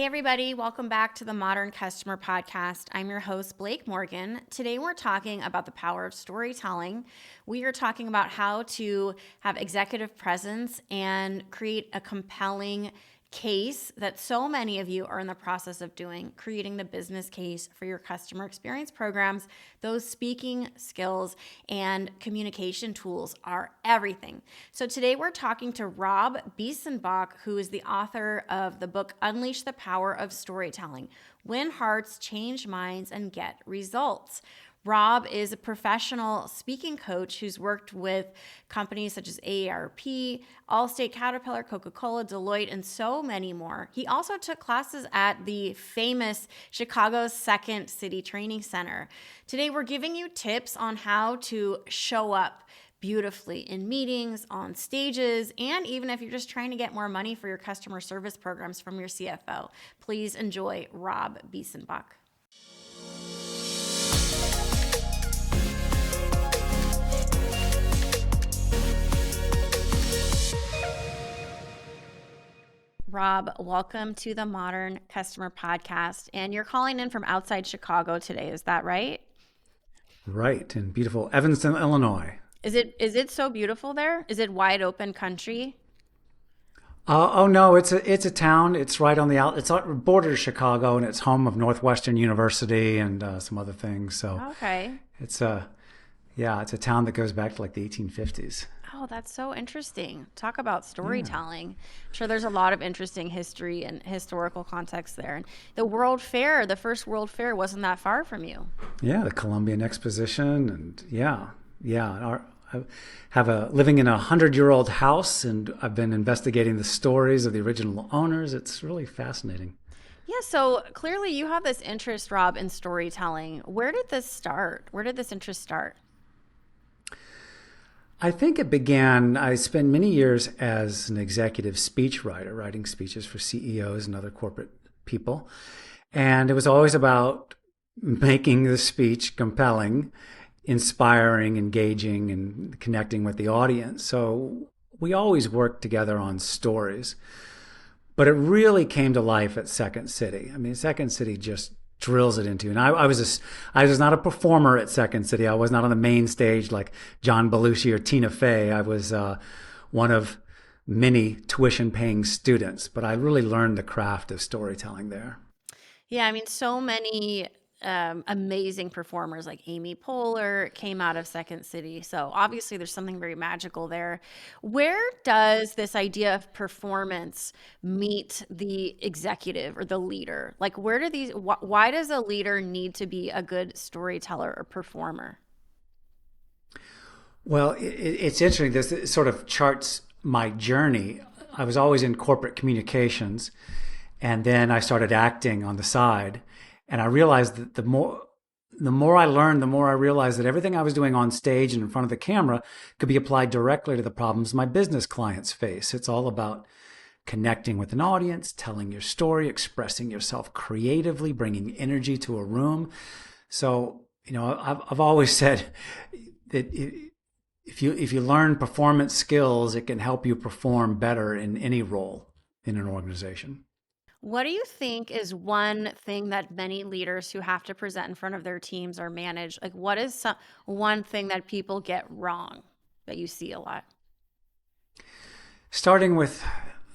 Hey everybody, welcome back to the Modern Customer Podcast. I'm your host, Blake Morgan. Today we're talking about the power of storytelling. We are talking about how to have executive presence and create a compelling case that so many of you are in the process of doing, creating the business case for your customer experience programs. Those speaking skills and communication tools are everything. So today we're talking to Rob Biesenbach, who is the author of the book Unleash the Power of Storytelling: Win Hearts, Change Minds, and Get Results. Rob is a professional speaking coach who's worked with companies such as AARP, Allstate, Caterpillar, Coca-Cola, Deloitte, and so many more. He also took classes at the famous Chicago's Second City Training Center. Today, we're giving you tips on how to show up beautifully in meetings, on stages, and even if you're just trying to get more money for your customer service programs from your CFO. Please enjoy Rob Biesenbach. Rob, welcome to the Modern Customer Podcast. And you're calling in from outside Chicago today, is that right? Right, in beautiful Evanston, Illinois. Is it so beautiful there? Is it wide open country? Oh no, it's a town. It's right on the it's on borders Chicago, and it's home of Northwestern University and some other things. So Okay. it's a it's a town that goes back to like the 1850s. Oh, that's so interesting. Talk about storytelling. I'm sure there's a lot of interesting history and historical context there. And the World Fair, the first World Fair, wasn't that far from you. Yeah, the Columbian Exposition, and I have living in a 100-year-old house, and I've been investigating the stories of the original owners. It's really fascinating. Yeah, so clearly you have this interest, Rob, in storytelling. Where did this start? Where did this interest start? I think it began, I spent many years as an executive speech writer, writing speeches for CEOs and other corporate people. And it was always about making the speech compelling, inspiring, engaging, and connecting with the audience. So we always worked together on stories. But it really came to life at Second City. I mean, Second City just drills it into. And I was not a performer at Second City. I was not on the main stage like John Belushi or Tina Fey. I was one of many tuition-paying students, but I really learned the craft of storytelling there. Yeah, I mean, so many amazing performers like Amy Poehler came out of Second City. So obviously there's something very magical there. Where does this idea of performance meet the executive or the leader? Like why does a leader need to be a good storyteller or performer? Well, it's interesting. This sort of charts my journey. I was always in corporate communications, and then I started acting on the side. And I realized that the more I learned, the more I realized that everything I was doing on stage and in front of the camera could be applied directly to the problems my business clients face. It's all about connecting with an audience, telling your story, expressing yourself creatively, bringing energy to a room. So, I've always said that if you learn performance skills, it can help you perform better in any role in an organization. What do you think is one thing that many leaders who have to present in front of their teams or manage, like what is one thing that people get wrong that you see a lot? Starting with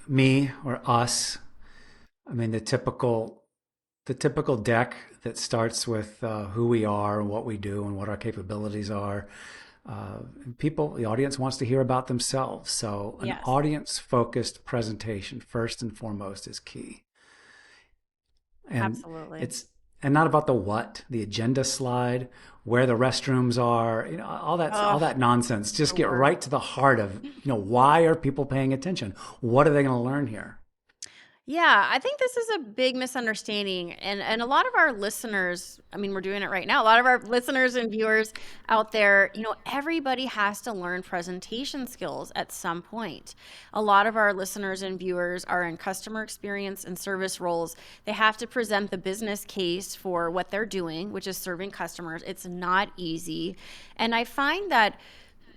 me or us, I mean, the typical deck that starts with who we are and what we do and what our capabilities are. The audience wants to hear about themselves. So an audience-focused presentation, first and foremost, is key. And absolutely. It's not about the agenda slide, where the restrooms are, all that nonsense. Just get right to the heart of, why are people paying attention? What are they going to learn here? Yeah, I think this is a big misunderstanding. And a lot of our listeners, I mean, we're doing it right now. A lot of our listeners and viewers out there, everybody has to learn presentation skills at some point. A lot of our listeners and viewers are in customer experience and service roles. They have to present the business case for what they're doing, which is serving customers. It's not easy. And I find that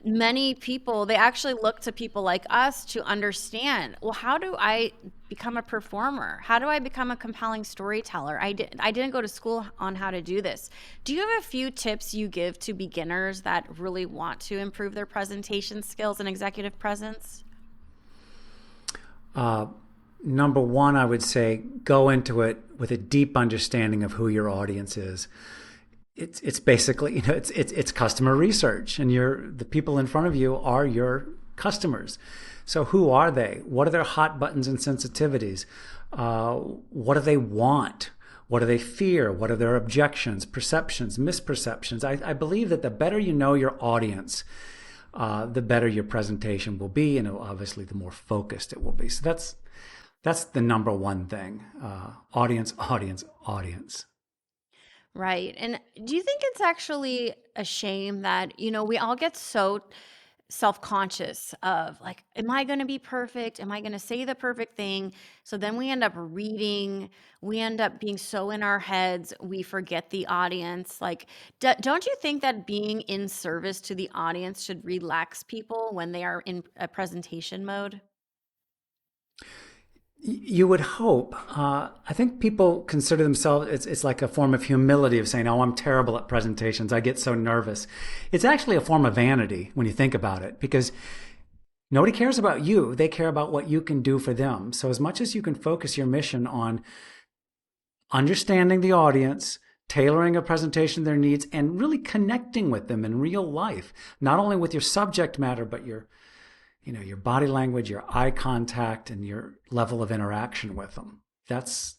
many people, they actually look to people like us to understand, well, how do I become a performer? How do I become a compelling storyteller? I didn't go to school on how to do this. Do you have a few tips you give to beginners that really want to improve their presentation skills and executive presence? Number one, I would say go into it with a deep understanding of who your audience is. It's basically, it's customer research, and the people in front of you are your customers. So who are they? What are their hot buttons and sensitivities? What do they want? What do they fear? What are their objections, perceptions, misperceptions? I believe that the better you know your audience, the better your presentation will be, and obviously the more focused it will be. So that's the number one thing. Audience, audience, audience. Right. And do you think it's actually a shame that, we all get so self-conscious of like, am I going to be perfect? Am I going to say the perfect thing? So then we end up reading, we end up being so in our heads, we forget the audience. Like, don't you think that being in service to the audience should relax people when they are in a presentation mode? You would hope. I think people consider themselves, it's like a form of humility of saying, oh, I'm terrible at presentations. I get so nervous. It's actually a form of vanity when you think about it, because nobody cares about you. They care about what you can do for them. So as much as you can focus your mission on understanding the audience, tailoring a presentation to their needs, and really connecting with them in real life, not only with your subject matter, but your body language, your eye contact, and your level of interaction with them. That's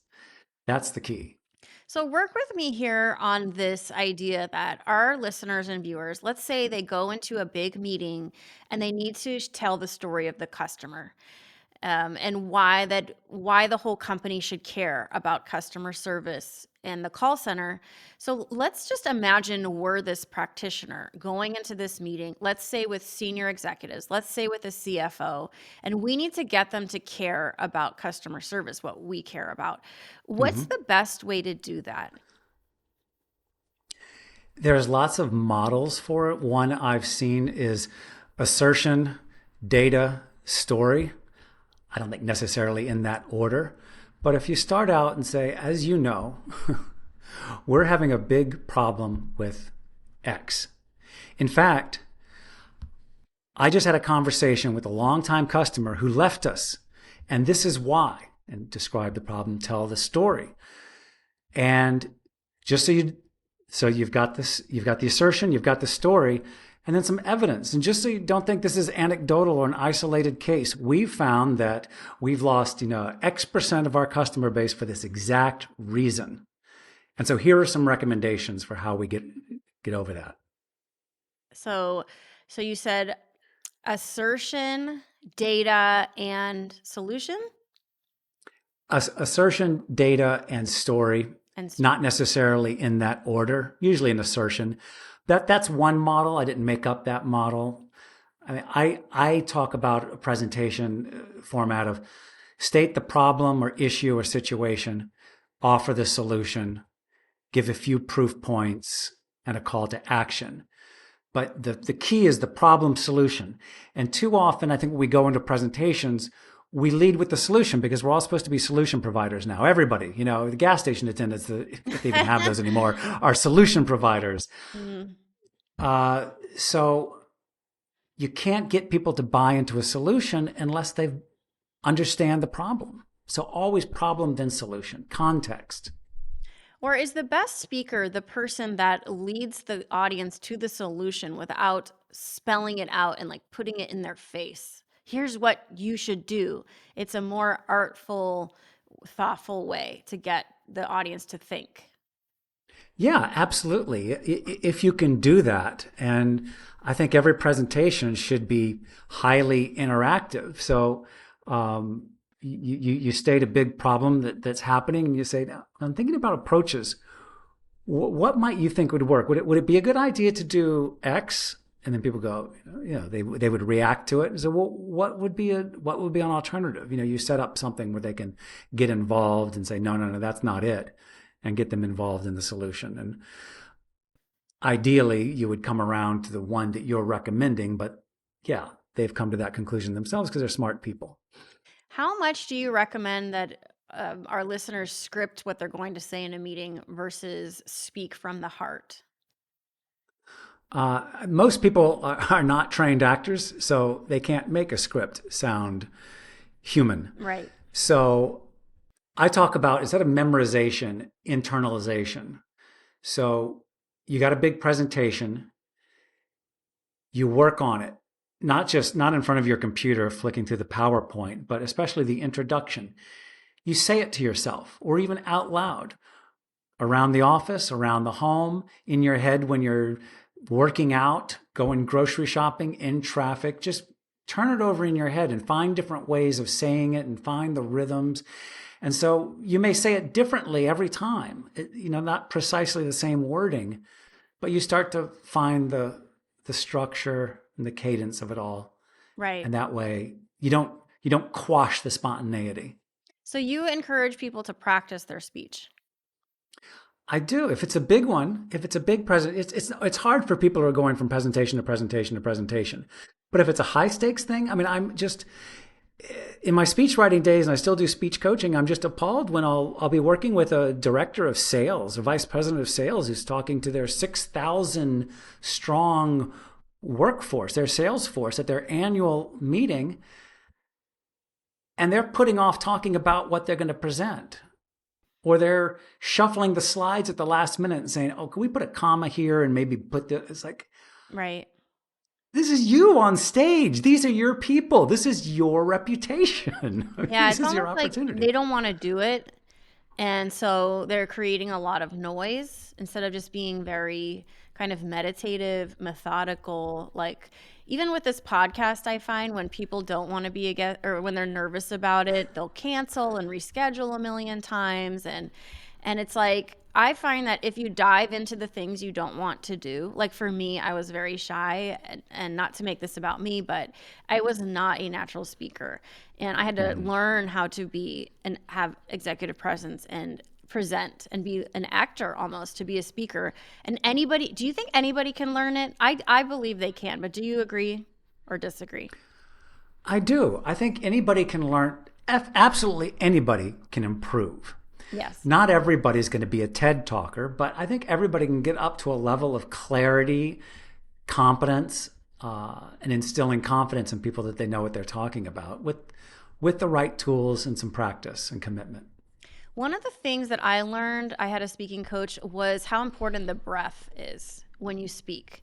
the key. So, work with me here on this idea that our listeners and viewers, let's say they go into a big meeting and they need to tell the story of the customer, and why the whole company should care about customer service and the call center. So let's just imagine we're this practitioner going into this meeting, let's say with senior executives, let's say with a CFO, and we need to get them to care about customer service, what we care about. What's Mm-hmm. the best way to do that? There's lots of models for it. One I've seen is assertion, data, story. I don't think necessarily in that order. But if you start out and say, as you know, we're having a big problem with X. In fact, I just had a conversation with a longtime customer who left us, and this is why, and describe the problem, tell the story. And just so you've got this, you've got the assertion, you've got the story, and then some evidence. And just so you don't think this is anecdotal or an isolated case, we've found that we've lost, X% of our customer base for this exact reason. And so here are some recommendations for how we get over that. So you said assertion, data, and solution? Assertion, data, and story, And not necessarily in that order, usually an assertion. That's one model. I didn't make up that model. I talk about a presentation format of state the problem or issue or situation, offer the solution, give a few proof points, and a call to action. But the key is the problem solution. And too often, I think when we go into presentations, we lead with the solution because we're all supposed to be solution providers now. Everybody, the gas station attendants, if they even have those anymore, are solution providers. mm. So you can't get people to buy into a solution unless they understand the problem. So always problem, then solution, context. Or is the best speaker the person that leads the audience to the solution without spelling it out and like putting it in their face? Here's what you should do. It's a more artful, thoughtful way to get the audience to think. Yeah, absolutely. If you can do that. And I think every presentation should be highly interactive. So you state a big problem that's happening and you say, I'm thinking about approaches. What might you think would work? Would it be a good idea to do X? And then people go, they would react to it. And so, well, what would be an alternative? You set up something where they can get involved and say, no, that's not it, and get them involved in the solution. And ideally you would come around to the one that you're recommending, but yeah, they've come to that conclusion themselves because they're smart people. How much do you recommend that our listeners script what they're going to say in a meeting versus speak from the heart? Most people are not trained actors, so they can't make a script sound human. Right. So I talk about, instead of memorization, internalization. So you got a big presentation, you work on it, not in front of your computer flicking through the PowerPoint, but especially the introduction. You say it to yourself or even out loud around the office, around the home, in your head when you're working out, going grocery shopping, in traffic. Just turn it over in your head and find different ways of saying it and find the rhythms. And so you may say it differently every time, not precisely the same wording, but you start to find the structure and the cadence of it all. Right. And that way you don't quash the spontaneity. So you encourage people to practice their speech. I do. If it's a big one, if it's a big it's hard for people who are going from presentation to presentation to presentation. But if it's a high stakes thing, I mean, I'm just, in my speech writing days, and I still do speech coaching, I'm just appalled when I'll be working with a director of sales, a vice president of sales, who's talking to their 6,000 strong workforce, their sales force, at their annual meeting, and they're putting off talking about what they're going to present. Or they're shuffling the slides at the last minute and saying, "Oh, can we put a comma here and maybe put this?" It's like, right. This is you on stage. These are your people. This is your reputation. Yeah, This is your opportunity. like they don't want to do it. And so they're creating a lot of noise instead of just being very kind of meditative, methodical. Like even with this podcast, I find when people don't want to be a guest or when they're nervous about it, they'll cancel and reschedule a million times. And it's like, I find that if you dive into the things you don't want to do, like for me, I was very shy, and not to make this about me, but I was not a natural speaker. And I had to learn how to be and have executive presence and present and be an actor almost to be a speaker. And do you think anybody can learn it? I believe they can, but do you agree or disagree? I do. I think anybody can learn. Absolutely anybody can improve. Yes. Not everybody's going to be a TED talker, but I think everybody can get up to a level of clarity, competence, and instilling confidence in people that they know what they're talking about with the right tools and some practice and commitment. One of the things that I learned, I had a speaking coach, was how important the breath is when you speak.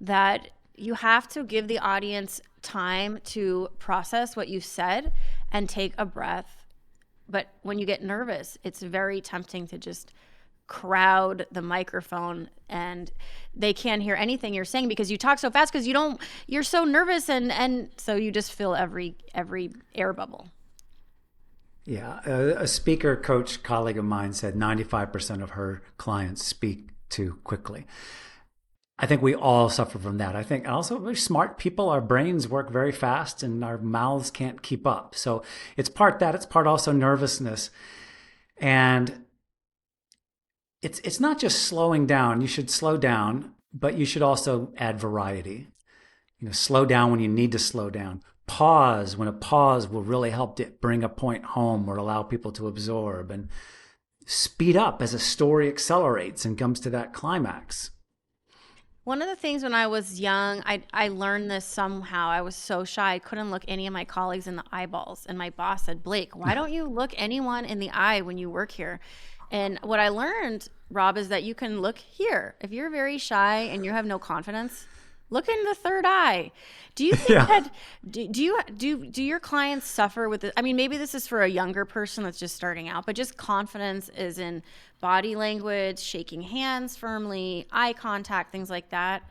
That you have to give the audience time to process what you said and take a breath. But when you get nervous, it's very tempting to just crowd the microphone and they can't hear anything you're saying because you talk so fast because you're so nervous and so you just fill every air bubble. Yeah. A speaker coach colleague of mine said 95% of her clients speak too quickly. I think we all suffer from that. I think also we're smart people. Our brains work very fast and our mouths can't keep up. So it's part that, it's part also nervousness. And it's not just slowing down. You should slow down, but you should also add variety. Slow down when you need to slow down. Pause when a pause will really help bring a point home or allow people to absorb. And speed up as a story accelerates and comes to that climax. One of the things when I was young, I learned this somehow. I was so shy. I couldn't look any of my colleagues in the eyeballs. And my boss said, "Blake, why don't you look anyone in the eye when you work here?" And what I learned, Rob, is that you can look here. If you're very shy and you have no confidence, look in the third eye. Do you think that do your clients suffer with it? I mean, maybe this is for a younger person that's just starting out, but just confidence is in body language, shaking hands firmly, eye contact, things like that.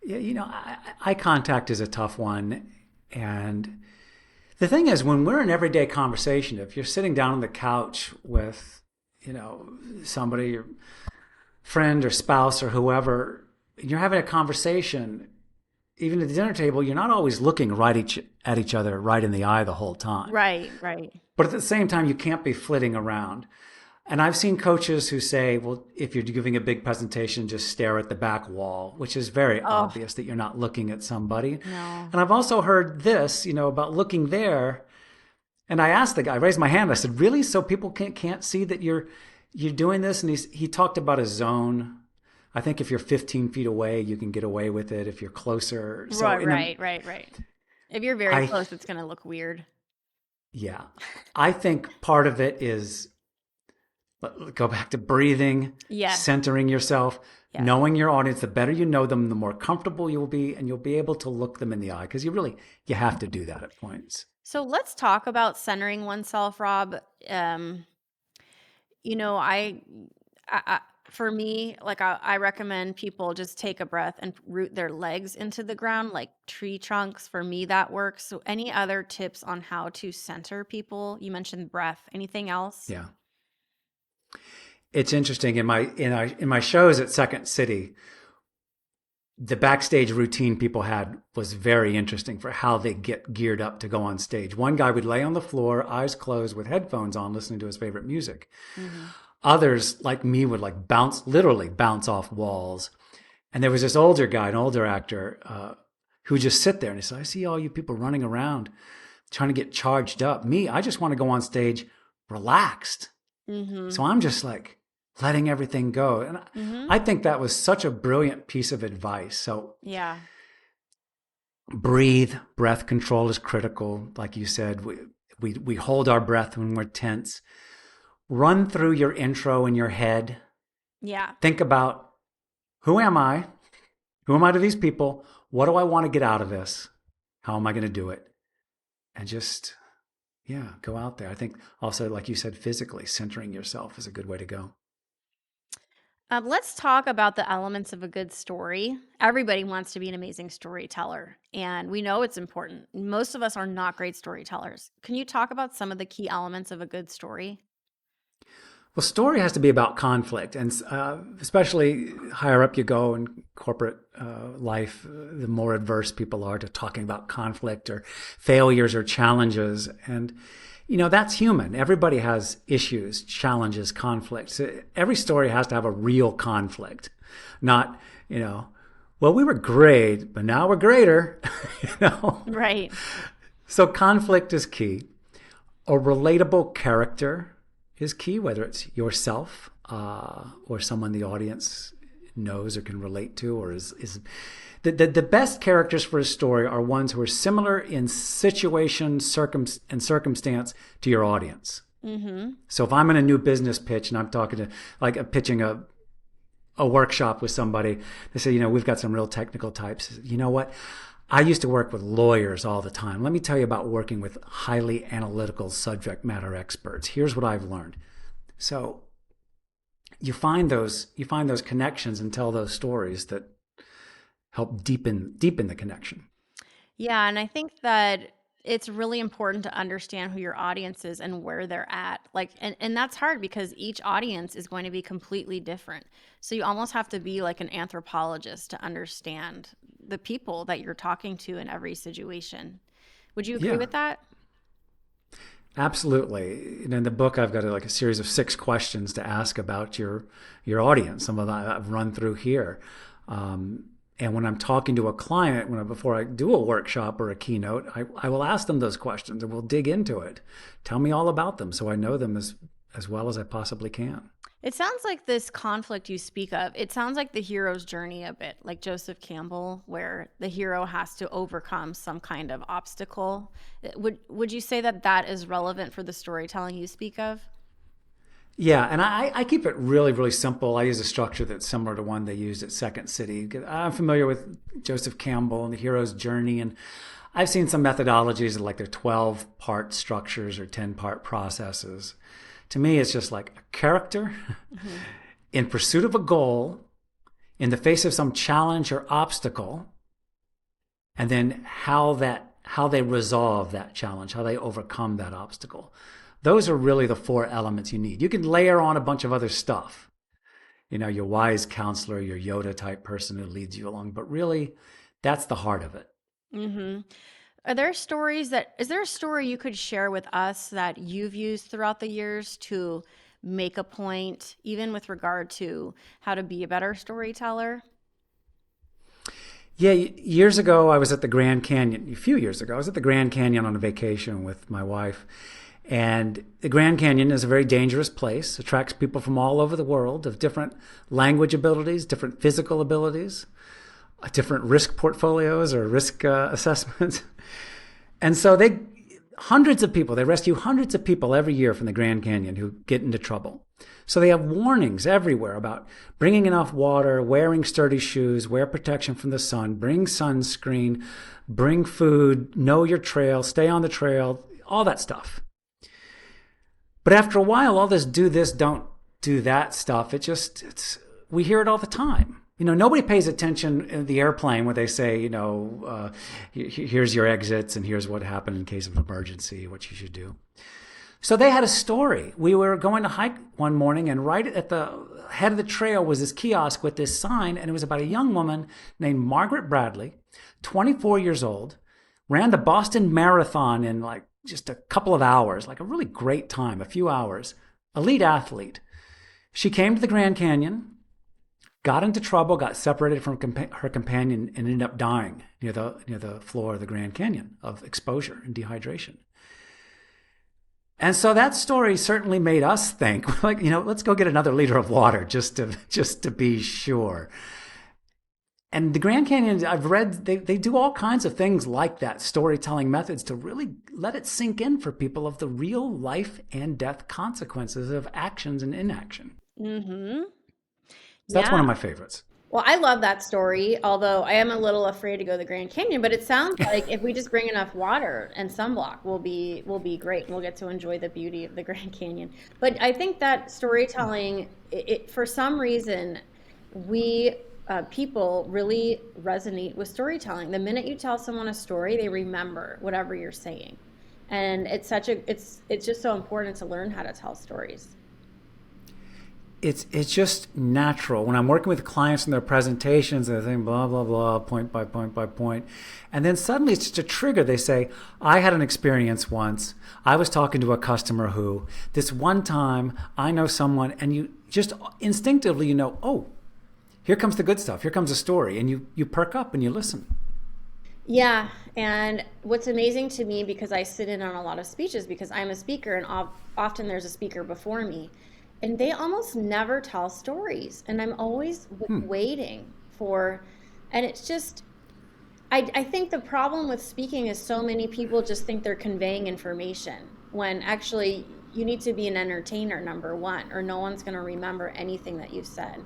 Yeah, eye contact is a tough one. And the thing is, when we're in everyday conversation, if you're sitting down on the couch with, somebody, your friend or spouse or whoever, you're having a conversation, even at the dinner table, you're not always looking at each other right in the eye the whole time. Right. But at the same time, you can't be flitting around. And I've seen coaches who say, well, if you're giving a big presentation, just stare at the back wall, which is very Oh, obvious that you're not looking at somebody. no. And I've also heard this, about looking there. And I asked the guy, I raised my hand. I said, really? So people can't see that you're doing this? And he talked about a zone. I think if you're 15 feet away, you can get away with it. If you're closer. So Right. If you're very I, close, it's going to look weird. yeah, I think part of it is go back to breathing, Yes. centering yourself, Yes. knowing your audience. The better you know them, the more comfortable you'll be, and you'll be able to look them in the eye because you have to do that at points. So let's talk about centering oneself, Rob. You know, I for me, like I recommend people just take a breath and root their legs into the ground, like tree trunks. For me, that works. So, any other tips on how to center people? You mentioned breath. Anything else? Yeah. It's interesting in my shows at Second City, the backstage routine people had was very interesting for how they get geared up to go on stage. One guy would lay on the floor, eyes closed with headphones on, listening to his favorite music. Mm-hmm. Others, like me, would literally bounce off walls. And there was this older guy, an older actor, who would just sit there and he said, I see all you people running around trying to get charged up. Me, I just want to go on stage relaxed. Mm-hmm. So I'm just like letting everything go. And I think that was such a brilliant piece of advice. So Yeah. breath control is critical. Like you said, we hold our breath when we're tense. Run through your intro in your head. Yeah. Think about, who am I? Who am I to these people? What do I want to get out of this? How am I going to do it? And just, go out there. I think also, like you said, physically centering yourself is a good way to go. Let's talk about the elements of a good story. Everybody wants to be an amazing storyteller, and we know it's important. Most of us are not great storytellers. Can you talk about some of the key elements of a good story? Well, story has to be about conflict, and especially higher up you go in corporate life, the more adverse people are to talking about conflict or failures or challenges. And, that's human. Everybody has issues, challenges, conflicts. Every story has to have a real conflict, not, well, we were great, but now we're greater, Right. So conflict is key. A relatable character is key, whether it's yourself or someone the audience knows or can relate to, or is the best characters for a story are ones who are similar in situation and circumstance to your audience. Mm-hmm. So if I'm in a new business pitch and I'm talking to pitching a workshop with somebody, they say, we've got some real technical types. You know what? I used to work with lawyers all the time. Let me tell you about working with highly analytical subject matter experts. Here's what I've learned. So you find those connections and tell those stories that help deepen the connection. Yeah, and I think that it's really important to understand who your audience is and where they're at. And that's hard because each audience is going to be completely different. So you almost have to be like an anthropologist to understand the people that you're talking to in every situation. Would you agree with that? Absolutely. And in the book, I've got a series of 6 questions to ask about your audience. Some of that I've run through here. And when I'm talking to a client, before I do a workshop or a keynote, I will ask them those questions and we'll dig into it. Tell me all about them so I know them as well as I possibly can. It sounds like this conflict you speak of, it sounds like the hero's journey a bit, like Joseph Campbell, where the hero has to overcome some kind of obstacle. Would you say that is relevant for the storytelling you speak of? Yeah, and I keep it really, really simple. I use a structure that's similar to one they used at Second City. I'm familiar with Joseph Campbell and the hero's journey, and I've seen some methodologies like they're 12-part structures or 10-part processes. To me, it's just like a character in pursuit of a goal, in the face of some challenge or obstacle, and then how they resolve that challenge, how they overcome that obstacle. Those are really the 4 elements you need. You can layer on a bunch of other stuff. Your wise counselor, your Yoda type person who leads you along, but really that's the heart of it. Mm-hmm. Is there a story you could share with us that you've used throughout the years to make a point, even with regard to how to be a better storyteller? Yeah, years ago, I was at the Grand Canyon. A few years ago, I was at the Grand Canyon on a vacation with my wife. And the Grand Canyon is a very dangerous place, attracts people from all over the world of different language abilities, different physical abilities, different risk portfolios or risk assessments. And so hundreds of people, they rescue hundreds of people every year from the Grand Canyon who get into trouble. So they have warnings everywhere about bringing enough water, wearing sturdy shoes, wear protection from the sun, bring sunscreen, bring food, know your trail, stay on the trail, all that stuff. But after a while, all this, don't do that stuff, we hear it all the time. Nobody pays attention in the airplane when they say, here's your exits and here's what happened in case of emergency, what you should do. So they had a story. We were going to hike one morning, and right at the head of the trail was this kiosk with this sign, and it was about a young woman named Margaret Bradley, 24 years old, ran the Boston Marathon in like just a couple of hours, like a really great time, a few hours, elite athlete. She came to the Grand Canyon, got into trouble, got separated from her companion, and ended up dying near the floor of the Grand Canyon of exposure and dehydration. And so that story certainly made us think, like, let's go get another liter of water just to be sure. And the Grand Canyon, I've read, they do all kinds of things like that, storytelling methods to really let it sink in for people of the real life and death consequences of actions and inaction. Mm-hmm. So that's one of my favorites. Well, I love that story, although I am a little afraid to go to the Grand Canyon, but it sounds like if we just bring enough water and sunblock, we'll be great, and we'll get to enjoy the beauty of the Grand Canyon. But I think that storytelling, for some reason, people really resonate with storytelling. The minute you tell someone a story, they remember whatever you're saying. And it's just so important to learn how to tell stories. It's just natural. When I'm working with clients in their presentations, they're saying blah, blah, blah, point by point by point. And then suddenly it's just a trigger. They say, I had an experience once. I was talking to a customer who, this one time, I know someone, and you just instinctively, oh, here comes the good stuff. Here comes a story. And you perk up and you listen. Yeah. And what's amazing to me, because I sit in on a lot of speeches because I'm a speaker, and often there's a speaker before me. And they almost never tell stories. And I'm always waiting for, and it's just, I think the problem with speaking is so many people just think they're conveying information when actually you need to be an entertainer, number one, or no one's going to remember anything that you've said.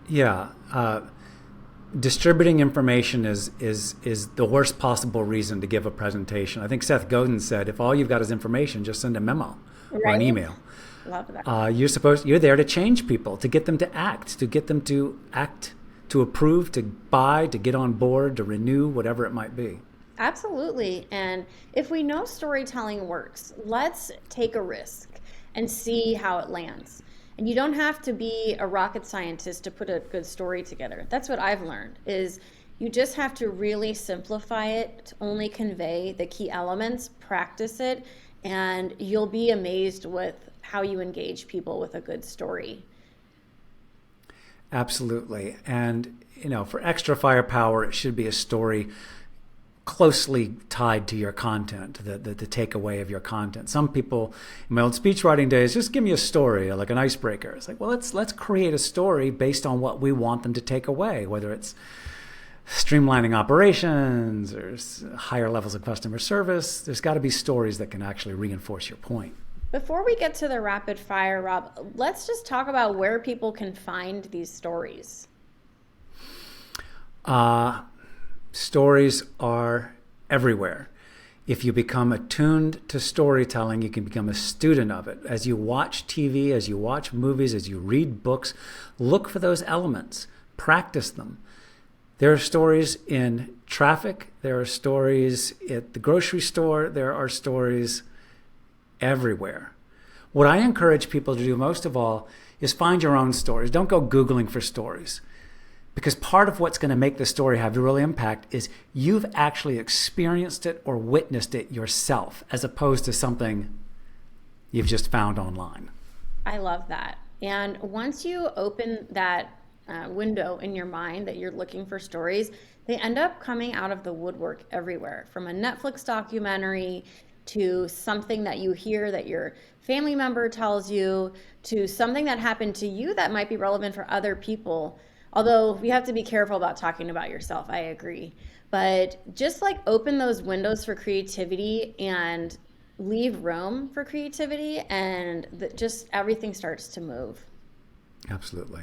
Yeah. Distributing information is the worst possible reason to give a presentation. I think Seth Godin said, if all you've got is information, just send a memo or an email. Love that. You're there to change people, to get them to act, to approve, to buy, to get on board, to renew, whatever it might be. Absolutely. And if we know storytelling works, let's take a risk and see how it lands. And you don't have to be a rocket scientist to put a good story together. That's what I've learned, is you just have to really simplify it, to only convey the key elements, practice it, and you'll be amazed with how you engage people with a good story. Absolutely. And, for extra firepower, it should be a story closely tied to your content, the takeaway of your content. Some people, in my old speech writing days, just give me a story, like an icebreaker. It's like, well, let's create a story based on what we want them to take away, whether it's streamlining operations or higher levels of customer service. There's got to be stories that can actually reinforce your point. Before we get to the rapid fire, Rob, let's just talk about where people can find these stories. Stories are everywhere. If you become attuned to storytelling, you can become a student of it. As you watch TV, as you watch movies, as you read books, look for those elements. Practice them. There are stories in traffic. There are stories at the grocery store. There are stories everywhere. What I encourage people to do most of all is find your own stories. Don't go Googling for stories. Because part of what's going to make the story have a real impact is you've actually experienced it or witnessed it yourself, as opposed to something you've just found online. I love that. And once you open that window in your mind that you're looking for stories, they end up coming out of the woodwork everywhere, from a Netflix documentary to something that you hear that your family member tells you to something that happened to you that might be relevant for other people. Although you have to be careful about talking about yourself, I agree. But just like open those windows for creativity and leave room for creativity, and just everything starts to move. Absolutely.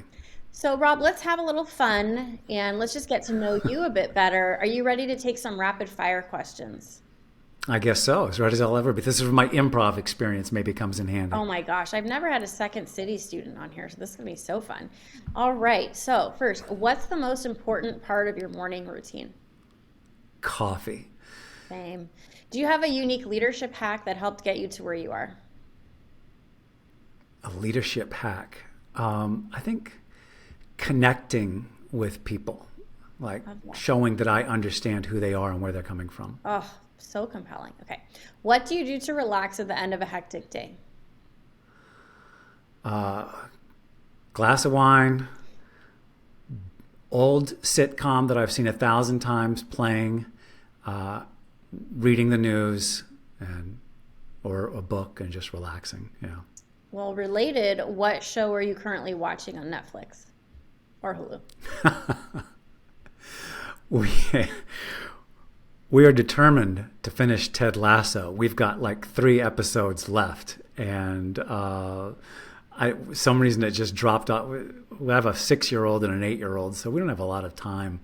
So, Rob, let's have a little fun and let's just get to know you a bit better. Are you ready to take some rapid fire questions? I guess so. As ready as I'll ever be. This is where my improv experience maybe comes in handy. Oh my gosh, I've never had a Second City student on here, so this is gonna be so fun. All right, so first, what's the most important part of your morning routine? Coffee. Same. Do you have a unique leadership hack that helped get you to where you are? A leadership hack. I think connecting with people, like Love that. showing that I understand who they are and where they're coming from. Oh, so compelling. Okay. What do you do to relax at the end of a hectic day? Glass of wine, old sitcom that I've seen 1,000 times playing, uh, reading the news, and or a book and just relaxing. Yeah. Well, related, what show are you currently watching on Netflix or Hulu? We we are determined to finish Ted Lasso. We've got like 3 episodes left, and some reason it just dropped off. We have a 6-year-old and an 8-year-old, so we don't have a lot of time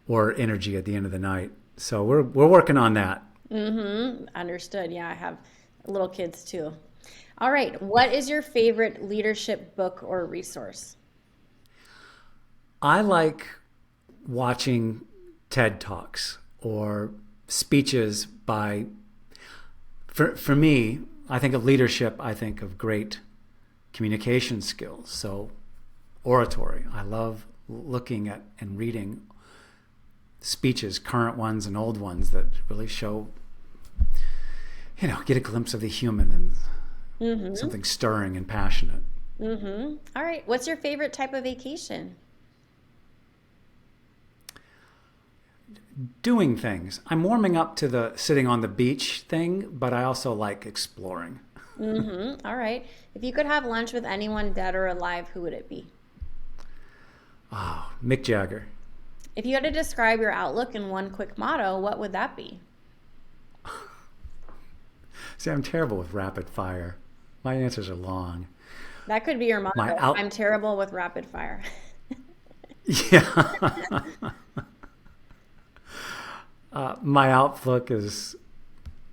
or energy at the end of the night. So we're working on that. Mm-hmm. Understood. Yeah, I have little kids too. All right. What is your favorite leadership book or resource? I like watching TED Talks or speeches by, for me, I think of leadership, I think of great communication skills. So oratory. I love looking at and reading speeches, current ones and old ones, that really show, get a glimpse of the human and Mm-hmm. something stirring and passionate. Mm-hmm. All right. What's your favorite type of vacation? Doing things. I'm warming up to the sitting on the beach thing, but I also like exploring. Mm-hmm. All right. If you could have lunch with anyone dead or alive, who would it be? Oh, Mick Jagger. If you had to describe your outlook in one quick motto, what would that be? See, I'm terrible with rapid fire. My answers are long. That could be your My motto. out, I'm terrible with rapid fire. yeah. My outlook is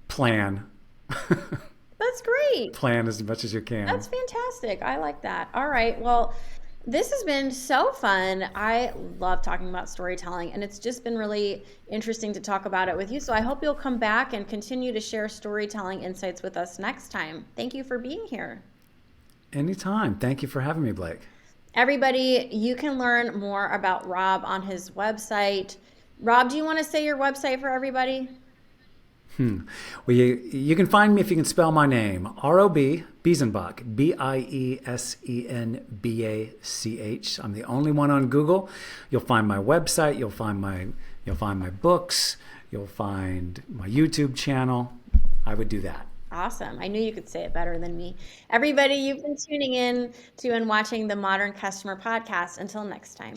plan. That's great. Plan as much as you can. That's fantastic. I like that. All right. Well, this has been so fun. I love talking about storytelling, and it's just been really interesting to talk about it with you. So I hope you'll come back and continue to share storytelling insights with us next time. Thank you for being here. Anytime. Thank you for having me, Blake. Everybody, you can learn more about Rob on his website. Rob, do you want to say your website for everybody? Well, you can find me if you can spell my name. R-O-B, Biesenbach, Biesenbach. I'm the only one on Google. You'll find my website. You'll find my books. You'll find my YouTube channel. I would do that. Awesome. I knew you could say it better than me. Everybody, you've been tuning in to and watching the Modern Customer Podcast. Until next time.